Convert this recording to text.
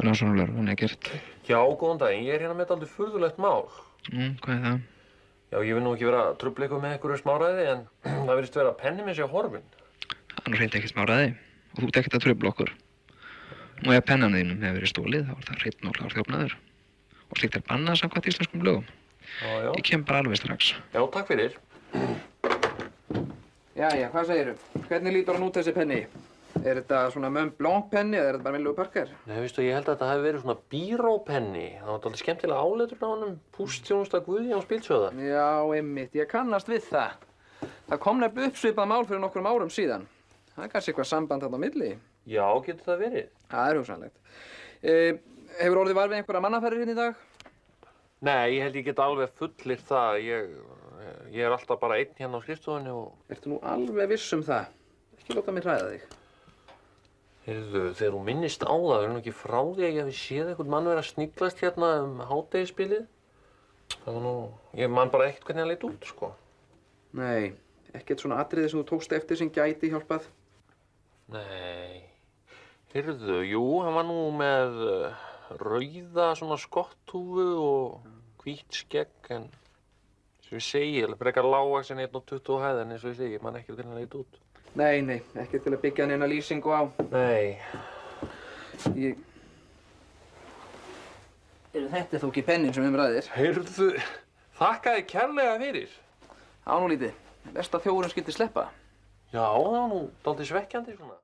Rannsóknarlögreglan Eggert. Já, góðan daginn. Ég er hérna með dálítið furðulegt mál. Hvað er það? Já, ég vil nú ekki vera að trufla ykkur með einhverju smáræði, en það virðist vera að penni minn sé horfinn. Hann reyndi ekki smáræði og þú ert ekkert að trufla okkur. Og ef pennan þínum hefur verið stólið, þá er það hreinn og klár þjófnaður. Og slíkt er bannað samkvæmt íslenskum lögum. Já. Ég kem bara alveg strax. Já, takk fyrir. Jæja, hvað segirðu? Hvernig lítur hann út þessi penni? Er þetta svona Mont Blanc penni eða er þetta bara venjulegur Parker? Nei, veistu, ég held að þetta hafi verið svona bírópenni. Það var dálítið skemmtilega áletur á honum. Pústþjónusta Guðjóns Bíldsjóða. Já, einmitt. Ég kannast við það. Það kom nefnilega uppsvipað mál fyrir nokkrum árum síðan. Það er kannski eitthvað samband þarna á milli. Já, getur það verið? Það er hugsanlegt. Hefur orðið var við einhverja mannaferðir hérna í dag? Nei, ég held ég get alveg fullyrt það. Ég er alltaf bara einn hérna á skrifstofunni og... Ertu nú alveg viss um það? Ekki láta mig hræða þig. Heyrðu, þegar þú minnist á það, er nú ekki frá því að ég hafi séð einhvern mann vera að sniglast hérna hádegisbilið? Það var nú... Ég man bara ekkert hvernig hann leit út, sko. Nei, ekkert svona atriði sem þú tókst eftir sem gæti hjálpað? Nei. Heyrðu, jú, hann var nú með rauða svona skotthúfu og hvítt skegg, en eins og ég segi, frekar lágvaxinn 1,20 hæð, en eins og ég segi, ég man ekkert hvernig hann leit út. Nei, ekkert til að byggja neina lýsingu á. Nei. Þetta er þó ekki pennin sem ræðir. Heyrðu, þakka þér kærlega fyrir. Á nú lítið. Verst að þjófurinn skyldi sleppa. Já, það var nú dálítið svekkjandi svona.